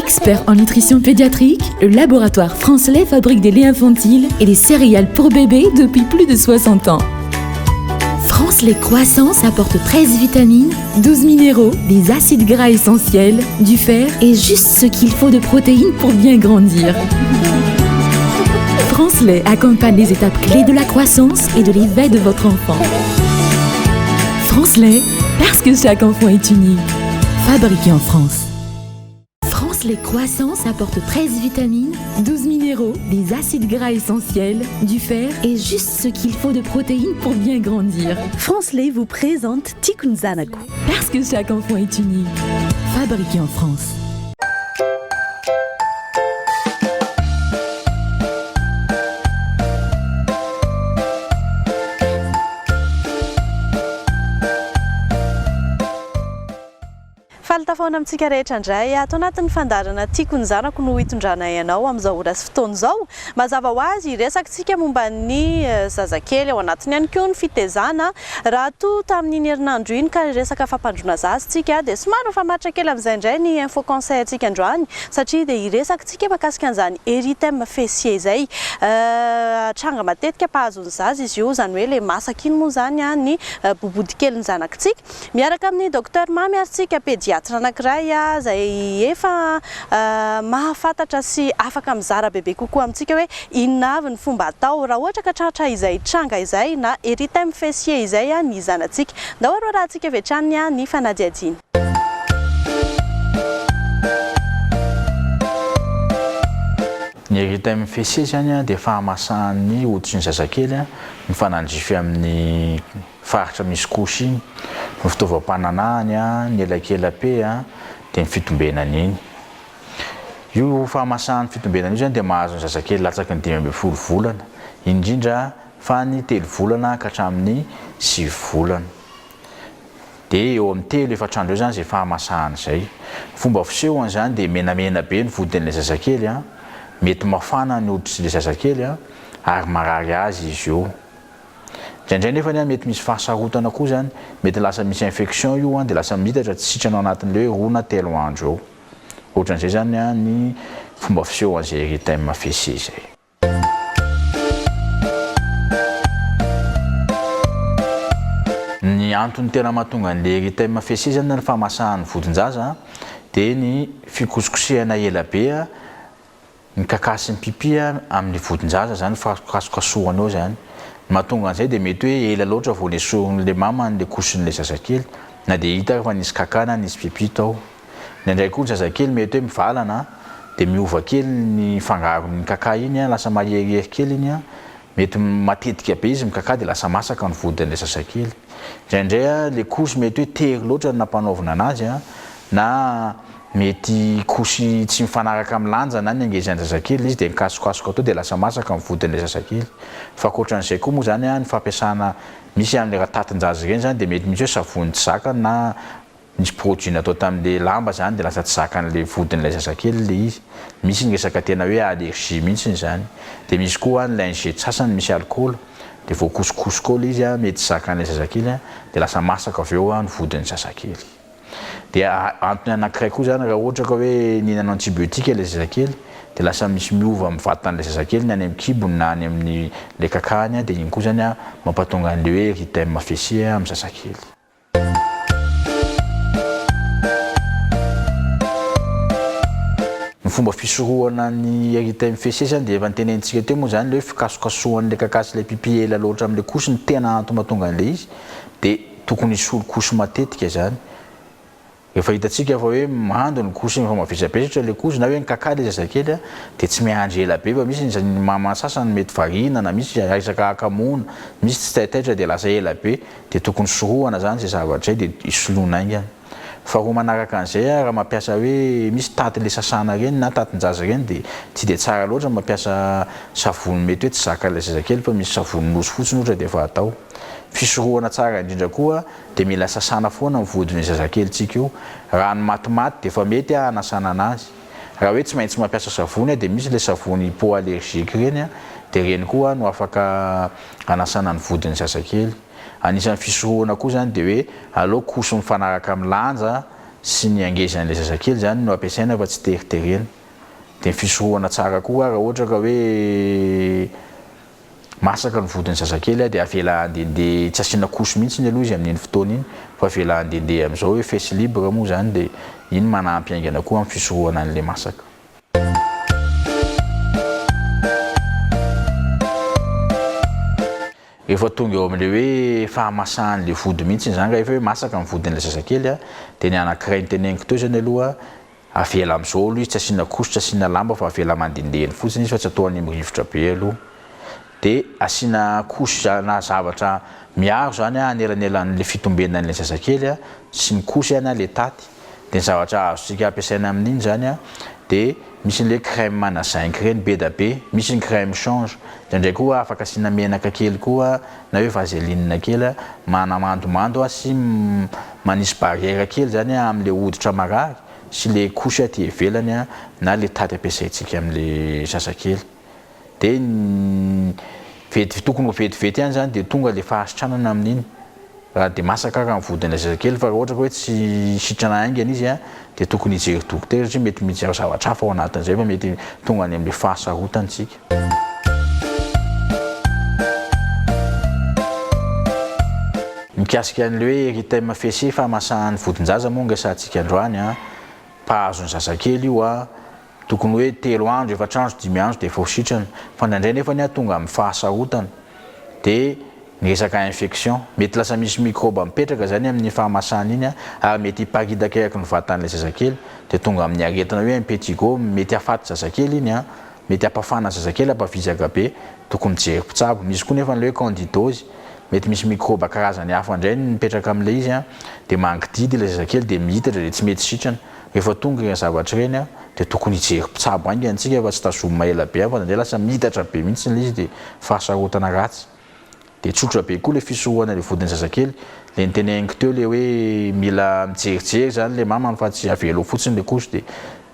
Expert en nutrition pédiatrique, le laboratoire France Lait fabrique des laits infantiles et des céréales pour bébés depuis plus de 60 ans. France Lait Croissance apporte 13 vitamines, 12 minéraux, des acides gras essentiels, du fer et juste ce qu'il faut de protéines pour bien grandir. France Lait accompagne les étapes clés de la croissance et de l'éveil de votre enfant. France Lait, parce que chaque enfant est unique. Fabriqué en France. France Lait Croissance apporte 13 vitamines, 12 minéraux, des acides gras essentiels, du fer et juste ce qu'il faut de protéines pour bien grandir. France Lait vous présente Tikkun Zanaku. Parce que chaque enfant est unique. Fabriqué en France. Faltafoana amintsika rehetra indray ato anatin'ny fandarana Tikkun Zanako no hitondrana ianao amin'izao ora sy fotoana izao. Mazava ho azy resakantsika momba ny zazakely ao anatiny ihany koa ny fitezana. Raha toa tamin'iny herinandro iny ka resaka fampandroana zazintsika dia somary mifamatitra kely amin'izay indray ny info conseil antsika androany satria dia hiresakantsika mahakasika an'izany érythème fessier izay. Tranga matetika mpahazo ny zaza izy io, izany hoe ilay masaka iny moa izany ny bobodikelin'ny zanakantsika. Miaraka amin'ny docteur Mamy Artsika pédiatre anankiray izay efa mahafantatra sy afaka mizara bebe kokoa amintsika hoe inona avy ny fomba atao raha ohatra ka tratra izay tranga izay na érythème fessier izay ny zanantsika. Daholo raha antsika avy hatrany ny fanadihadiana. Ny érythème fessier zany dia fahamasahan'ny hoditry ny zazakely ny fanandrify amin'ny faritra misy kosy iny, ny fitaovam-pananahany, ny elakelam-pe dia ny fitombenany iny. Io fahamasahan'ny fitombenany io zany dia mahazo ny zazakely latsaky ny 5 volana, indrindra fa ny 3 volana ka hatramin'ny 6 volana. Dia eo amin'ny 3-4 andro eo zany izay fahamasahany izay. Fomba fisehony zany dia menamena be ny vodin'ilay zazakely, mety mafana ny hoditry ilay zazakely ary marary azy izy io. Indraindray nefa mety misy fahasarotana koa zany, mety lasa misy infection io dia lasa mitatra tsy sitranao anatin'ilay hoe 2 na 3 andro eo. Ohatran'izay zany ny fomba fiseho an'izay érythème fessier izay. Ny antony tena mahatonga an'ilay érythème fessier zany ny fahamasahan'ny vodin-jaza dia ny fikosokosehana ela be ny kaka sy ny pipi amin'ny vodin-jaza zany fakasokasohana eo zany. Mahatonga an'izay dia mety hoe ela loatra vao esorin'ilay mama n'ilay kosin'ilay zazakely na dia hita fa nisy kaka na nisy pipi tao. Indraindray koa ny zazakely mety hoe mivalana dia miova kely ny fangaron'ny kaka iny lasa maherihery kely iny mety matetika be izy mikaka dia lasa masaka ny vodin'ilay zazakely. Indraindray ilay kosy mety hoe tery loatra ny nampanaovina anazy na mety kosy tsy mifanaraka amin'ny lanja na ny angezan'ny zazakely izy dia mikasokasoka atao dia lasa masaka ny vodin'ilay zazakely. Fa ankoatran'izay koa moa zany ny fampiasana misy an'ilay tatin-jaza ireny zany dia mety misy hoe savony tsy zakany na misy produit natao tamin'ilay lamba zany dia lasa tsy zakan'ilay vodin'ilay zazakely ilay izy. Misy ny resaka tena hoe allergie mihitsy zany. Dia misy koa ny lingety sasany misy alcool dia vao kosokosoka eo izy mety zakan'ilay zazakely dia lasa masaka avy eo ny vodin'ny zazakely. Dia antony anankiray koa zany raha ohatra ka hoe nihinana antibiotika ilay zazakely dia lasa misy miova amin'ny vatan'ilay zazakely ny any amin'ny kibony na any amin'ny ilay kakany dia iny koa zany mampatonga an'ilay hoe érythème fessier amin'ny zazakely. Ny fomba fisorohana ny érythème fessier zany dia efa nitenenitsika teo moa zany ilay hoe fikasokasohan'ilay kaka sy ilay pipi ela loatra amin'ilay kosy ny tena antony mahatonga an'ilay izy dia tokony hisolo kosy matetika zany. Efa hitantsika fa hoe mando ny kosy fa mavesabesatra ilay kosy na hoe ny kaka ilay zazakely dia tsy miandry ela be fa misy ny mama sasany mety variana na misy resaka hakamona, misy tsy taitaitra dia lasa ela be dia tokony sorohana zany izay zavatra dia hisoloana aingana. Fa roa manaraka an'izay raha mampiasa hoe misy taty ilay sasana ireny na tatin-jaza ireny dia tsy dia tsara loatra mampiasa savony mety hoe tsy zakan'ilay zazakely fa misy savony nosy fotsiny ohatra dia efa atao. Fisorohana tsara indrindra koa dia mila sasana foana ny vodin'ny zazakely tsika io. Rano matimaty dia efa mety hanasana anazy. Raha hoe tsy maintsy mampiasa savony dia misy ilay savony hypoallergique ireny dia ireny koa no afaka hanasana ny vodin'ny zazakely. Anisan'ny fisorohana koa zany dia hoe aleo koso mifanaraka amin'ny lanja sy ny angezan'ilay zazakely zany no ampiasaina fa tsy teriterena. Dia fisorohana tsara koa raha ohatra ka hoe masaka ny vodiny zazakely dia avela andehandeha tsy asiana koso mihitsy aloha izy amin'iny fotoana iny fa avela andehandeha amin'izao hoe fesse libre moa zany dia iny manampy aingana koa amin'ny fisorohana an'ilay masaka. Rehefa tonga eo amin'ilay hoe fahamasahan'ilay vody mihitsy zany rehefa hoe masaka ny vodin'ilay zazakely dia ny anankiray teneniko teo zany aloha avela amin'izao aloha izy tsy asiana koso tsy asiana lamba fa avela mandendehany fotsiny izy fa tsy ataony mirivotra be aloha. Dia asiana koso na zavatra miaro zany anelanelan'ilay fitombenan'ilay zazakely sy ny koso ilay taty. Dia ny zavatra azontsika ampiasaina amin'iny zany dia misy n'ilay crème manazaingy reny be da be, misy ny crème change, ndraindray koa afaka asiana menaka kely koa na hoe vaseline kely manamandomando sy manisy barrière kely zany amin'ilay hoditra marary sy le koso aty ivelany na le taty ampiasaintsika amin'ilay zazakely. Dia tokony ho vetivety ihany zany dia tonga le fahasitranana amin'iny. Raha dia masaka ny vodin'ilay zazakely fa raha ohatra hoe tsy sitrana aingana izy dia tokony hijery dokotera satria mety misy zavatra hafa ao anatin'izay fa mety tonga any amin'ilay fahasarotantsika. Mikasika an'ilay hoe erythème fessier fahamasahany vodin-jaza moa ngesantsika androany mpahazony zazakely io tokony hoe 3 andro 4 andro 5 andro dia efa ho sitrana fa indraindray nefa tonga amin'ny fahasarotana dia ny resaka infection mety lasa misy microbe mipetraka zany amin'ny fahamasahana iny ary mety hiparitaka eraky ny vatan'ilay zazakely dia tonga amin'ny aretina hoe impetigo mety hafaty zazakely iny mety hampafana zazakely hampavizaka be tokony mijery mpitsabo. Misy koa nefa ilay hoe candidose mety misy microbe karazany hafa indray mipetraka amin'ilay izy dia mangididy ilay zazakely dia mihitatra dia tsy mety sitrana. Rehefa tonga ireny zavatra ireny dia tokony hijery mpitsabo aingana antsika fa tsy tazomina ela be fa ndraindray lasa mihitatra be mihitsy ilay izy dia fahasarotana ratsy. Dia tsotra be koa le fisorohana le vodiny zazakely le niteneniko teo le hoe mila mijerijery zany le mama fa tsy avelo fotsiny le koso dia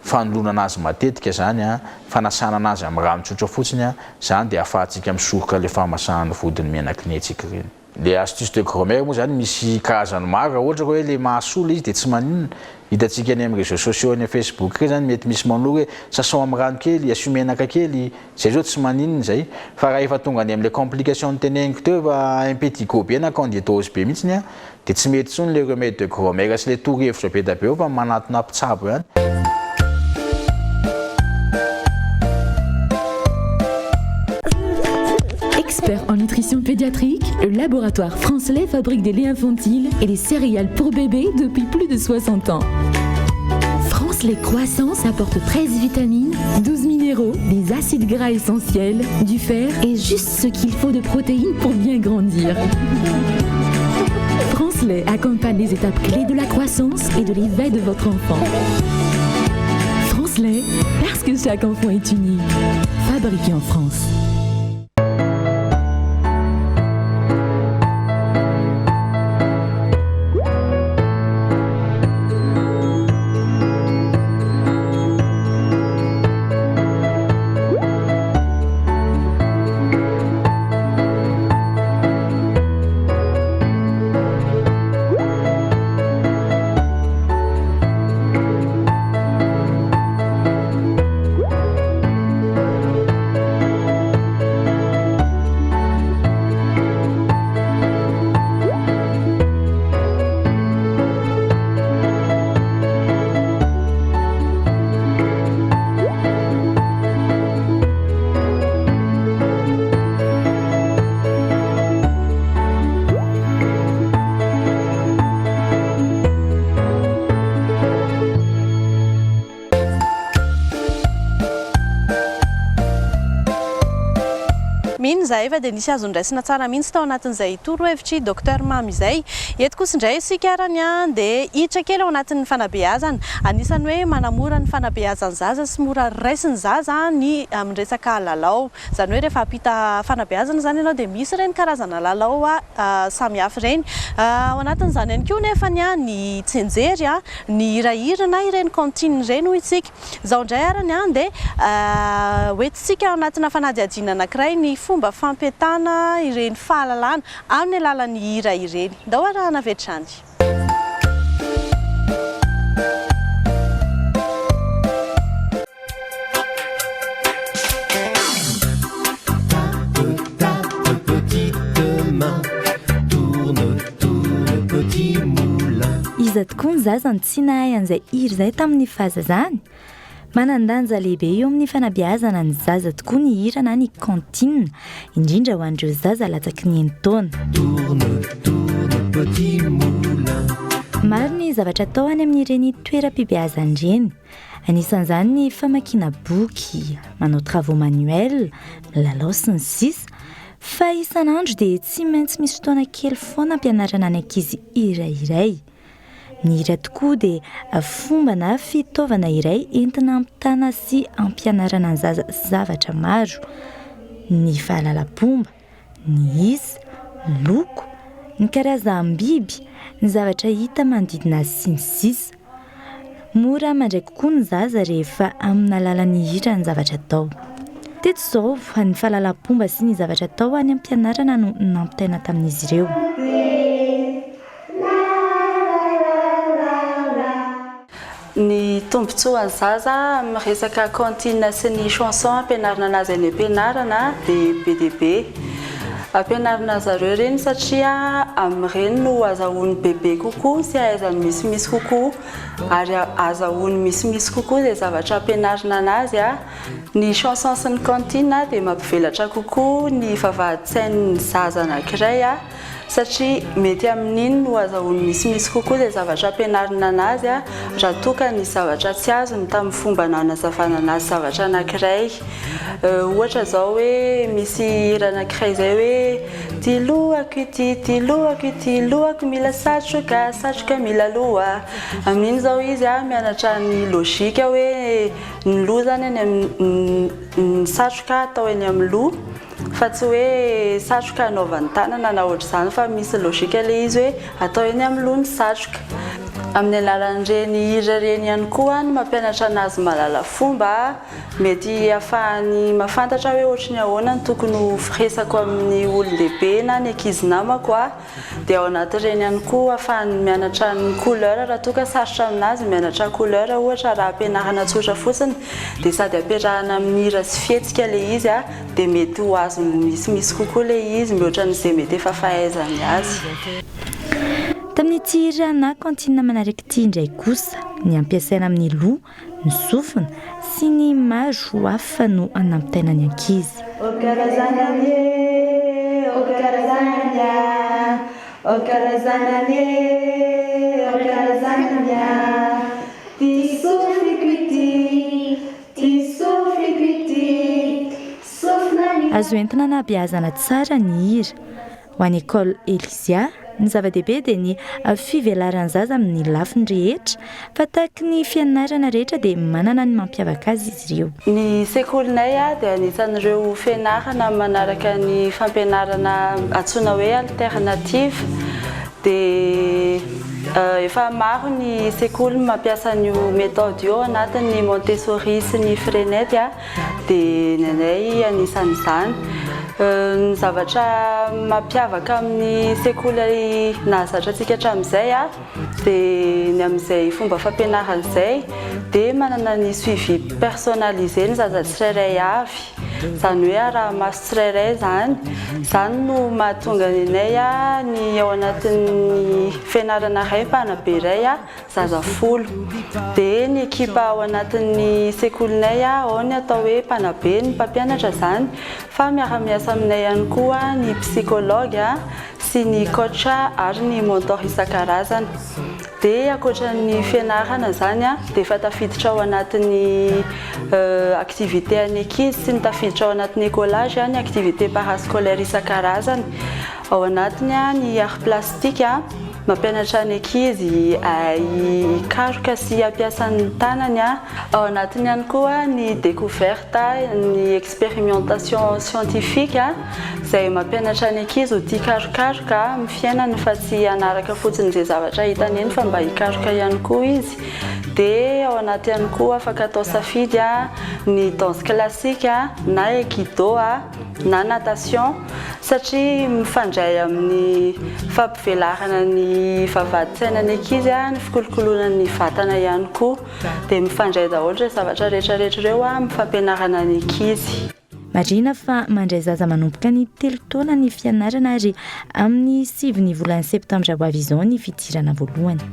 fanoloana anazy matetika zany fanasana anazy amin'ny rano tsotra fotsiny zany dia ahafahantsika misoroka le fahamasahana vodiny menaky antsika ireny. Le astuce de grand-mère moa zany misy karazany maro raha ohatra hoe le mahasolo izy dia tsy maninona hitantsika any amin'ny réseaux sociaux any Facebook reny zany mety misy manoro hoe sasao amin'ny rano kely asio menaka kely zay zao tsy maninona zay fa raha efa tonga any amin'ilay complication niteneniko teo fa impetigo be na candidose be mihitsiny dia tsy mety tsony le remède de grand-mère sy le torohevitra be da be eo fa manatona mpitsabo ihany. Expert en nutrition pédiatrique, le laboratoire France Lait fabrique des laits infantiles et des céréales pour bébés depuis plus de 60 ans. France Lait Croissance apporte 13 vitamines, 12 minéraux, des acides gras essentiels, du fer et juste ce qu'il faut de protéines pour bien grandir. France Lait accompagne les étapes clés de la croissance et de l'éveil de votre enfant. France Lait, parce que chaque enfant est unique. Fabriqué en France. Zay fa dia nisy azo ndraisina tsara mihitsy tao anatin'izay torohevitry Docteur Mamy izay. Eto kosa indray isika arany dia hiditra kely ao anatin'ny fanabeazana. Anisany hoe manamora ny fanabeazan'ny zaza sy mora raisin'ny zaza ny amin'ny resaka lalao. Izany hoe rehefa apita fanabeazana zany ianao dia misy ireny karazana lalao samihafa ireny. Ao anatin'izany ihany koa nefa ny tsenjery, ny hirahira na ireny cantine ireny hoy isika. Izao indray arany dia hoentintsika ao anatina fanadihadiana anankiray ny fomba fampetana ireny fahalalana amin'ny alalan'ny hira ireny. Ndao arahana vetrany. zaza ny tsy nahay an'izay iry izay tamin'ny fahazazany. Manandanja lehibe eo amin'ny fanabeazana ny zaza tokoa ny hira na ny cantine, indrindra ho an'ireo zaza latsaky ny enitaona. Maro ny zavatra atao any amin'ireny toeram-pibeazana-dreny. Anisan'izany ny famakiana boky, manao travaux manuels, lalao sy ny sisa. Fa isan'andro dia tsy maintsy misy fotoana kely foana ampianarana ny ankizy irairay. Ny hira tokoa dia fomba na fitaovana iray entina ampitana sy ampianarana ny zaza zavatra maro. Ny fahalalam-pomba, ny isa, ny loko, ny karazam-biby, ny zavatra hita manodidina azy sy ny sisa. Mora mandray kokoa ny zaza rehefa amin'ny alalan'ny hira ny zavatra atao. Teto izao ny fahalalam-pomba sy ny zavatra atao any ampianarana no nampitaina tamin'izy ireo. Ny tombotsoan'ny zaza amin'ny resaka cantine sy ny chanson ampianarana anazy any ampianarana dia be dia be. Ampianarana zareo ireny satria amin'ireny no azahoany bebe kokoa sy ahaizany misimisy kokoa ary azahoany misimisy kokoa izay zavatra ampianarana anazy. Ny chanson sy ny cantine dia mampivelatra kokoa ny vavahady-tsain'ny zaza anankiray satria mety amin'iny no azahoany misimisy kokoa izay zavatra ampianarana anazy raha toa ka ny zavatra tsy azony tamin'ny fomba nanazavana anazy zavatra anankiray. Ohatra izao hoe misy hira anankiray izay hoe ty lohako ity lohako mila satroka, satroka mila loha. Amin'iny izao izy mianatra ny lôjika hoe ny loha zany ny satroka atao eny amin'ny loha fa tsy hoe satroka anaovan'ny tanana na ohatr'izany fa misy lôjika ilay izy hoe atao eny amin'ny loha ny satroka. Amin'ny alalan'ireny hira ireny ihany koa no mampianatra anazy mahalala fomba, mety ahafahany mahafantatra hoe ohatry ny ahoana ny tokony ho firesako amin'ny olon-dehibe na ny ankizy namako dia ao anatin'ireny ihany koa ahafahany mianatra ny couleur raha toa ka sarotra aminazy mianatra couleur ohatra raha ampianarana tsotra fotsiny dia sady ampiarahana amin'ny hira sy fihetsika ilay izy dia mety ho azo misimisy kokoa ilay izy mihoatra n'izay mety efa fahaizany azy. Tamin'ny hira na cantine manaraka ity indray kosa ny ampiasaina amin'ny loha, ny sofina sy ny maro hafa no anampitaina ny ankizy. Azo entina anabeazana tsara ny hira. Ho an'ny école Elisia, ny zava-dehibe dia ny fivelaran'ny zaza amin'ny lafiny rehetra fa tahaka ny fianarana rehetra dia manana ny mampiavaka azy izy ireo. Ny sekolinay dia anisan'ireo fianarana manaraka ny fampianarana antsoina hoe alternative dia efa maro ny sekoly mampiasa ny méthode io anatin'ny Montessori sy ny Freinet dia nenay anisan'izany. Ny zavatra mampiavaka amin'ny sekoly nahazatra antsika hatramin'izay dia ny amin'izay fomba fampianarana izay dia manana ny suivi personnalisé ny zaza tsirairay avy. Izany hoe arahamaso tsirairay izany no mahatonga nenay ny ao anatin'ny fianarana iray mpanabe iray zaza 10 dia ny ekipa ao anatin'ny sekolinay ao ny atao hoe mpanabe ny mpampianatra izany fa miara-miasa aminay ihany koa ny psychologue sy ny coach ary ny mentor isan-karazany. Dia ankoatran'ny fianarana izany dia efa tafiditra ao anatin'ny activité any ankizy sy ny tafiditra ao anatin'ny écolage ny activité parascolaire isan-karazany. Ao anatiny ny art plastique mampianatra ny ankizy hikaroka sy hampiasan'ny tanany. Ao anatiny ihany koa ny découverte, ny expérimentation scientifique izay mampianatra ny ankizy ho tia karokaroka amin'ny fiainany fa tsy hanaraka fotsiny izay zavatra hitany eny fa mba hikaroka ihany koa izy. Dia ao anaty ihany koa afaka atao safidy ny danse classique na aikido na natation satria mifandray amin'ny fampivelarana ny vavahady-tsainany ankizy ny fikolokoloana ny vatana ihany koa dia mifandray daholo ireo zavatra rehetrarehetra ireo amin'ny fampianarana ny ankizy. Marina fa mandray zaza manomboka ny 3 taona ny fianarana ary amin'ny 7 ny volana septambra ho avy izao ny fidirana voalohany.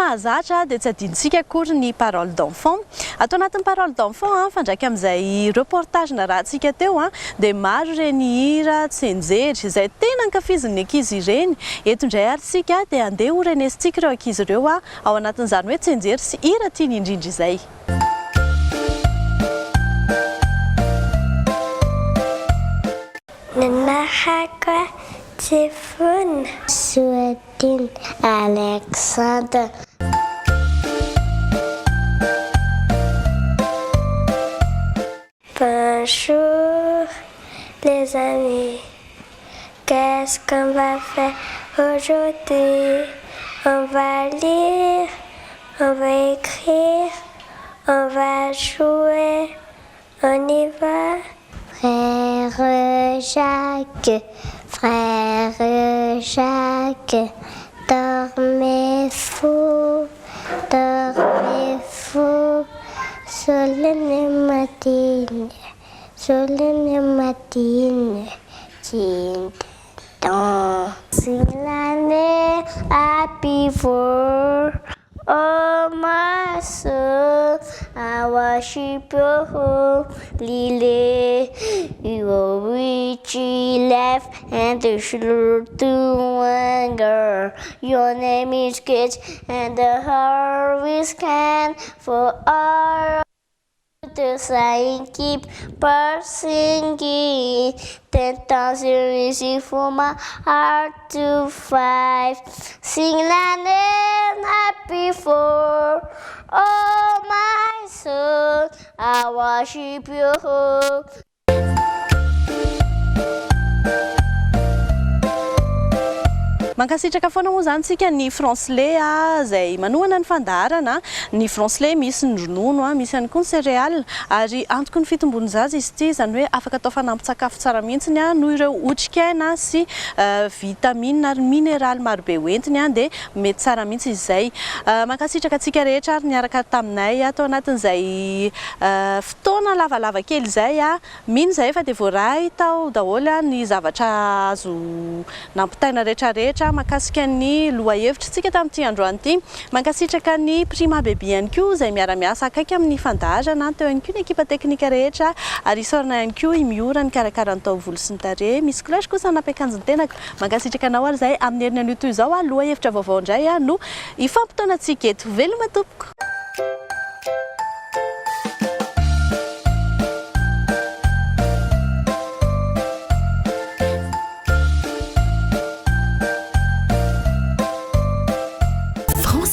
mahazatra dia tsy adintsika akory ny parole d'enfant. Atao anatin'ny parole d'enfant fandraika amin'izay reportage narahantsika teo dia maro ireny hira tsenjery izay tena ankafizin'ny ankizy ireny. Eto indray ary isika dia andeha horenesintsika ireo ankizy ireo ao anatin'izany hoe tsenjery sy hira tiany indrindra izay. Nanahaka Tiffany Soadine Alexandre. Bonjour les amis, qu'est-ce qu'on va faire aujourd'hui? On va lire, on va écrire, on va jouer, on y va. Frère Jacques, dormez fou, solenne matine, sing l'année happy for. Oh my soul, I worship your holy name. You are rich, left, and the shoulder to anger. Your name is good, and the harvest can for all. The sign keep singing. 10,000 easy for my heart to fight. Sing la name happy for. Oh my soul, I worship you. Mankasitraka foana moa zany tsika ny francelais izay manohana ny fandarana. Ny francelais misy ny ronono misy ihany koa ny céréales ary antoko ny fitombony zaza izy ity zany hoe afaka atao fanampin-tsakafo tsara mihitsiny noho ireo otrikaina sy vitamine ary minéral maro be hoentiny dia mety tsara mihitsy izay. Mankasitraka antsika rehetra ary niaraka taminay atao anatin'izay fotoana lavalava kely izay mino izay efa dia voaray tao daholo ny zavatra azo nampitaina rehetrarehetra makasika ny lohahevitrintsika tamin'ity androany ity. Mankasitraka ny prima bebe ihany koa izay miara-miasa akaiky amin'ny fandaharana teo ihany koa ny ekipa teknika rehetra ary isaorana ihany koa miora ny karakara ny taovolo sy ny tarehy. Misy kolège kosa nampiakanjony tenaka. Mankasitraka anao ary izay amin'ny herinany io toy izao lohahevitra vaovao indray no ifampitaona antsika eto. Veloma tompoko.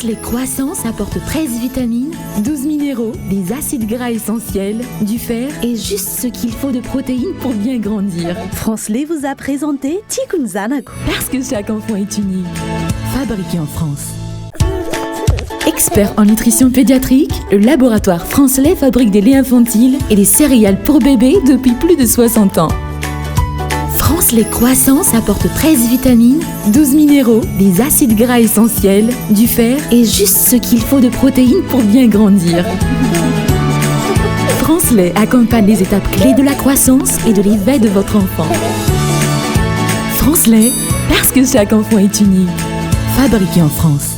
Les croissances apportent 13 vitamines, 12 minéraux, des acides gras essentiels, du fer et juste ce qu'il faut de protéines pour bien grandir. Francelais vous a présenté Tikun Zanako. Parce que chaque enfant est unique. Fabriqué en France. Expert en nutrition pédiatrique, le laboratoire Francelais fabrique des laits infantiles et des céréales pour bébés depuis plus de 60 ans. Francelais Croissance apporte 13 vitamines, 12 minéraux, des acides gras essentiels, du fer et juste ce qu'il faut de protéines pour bien grandir. Francelais accompagne les étapes clés de la croissance et de l'éveil de votre enfant. Francelais, parce que chaque enfant est unique. Fabriqué en France.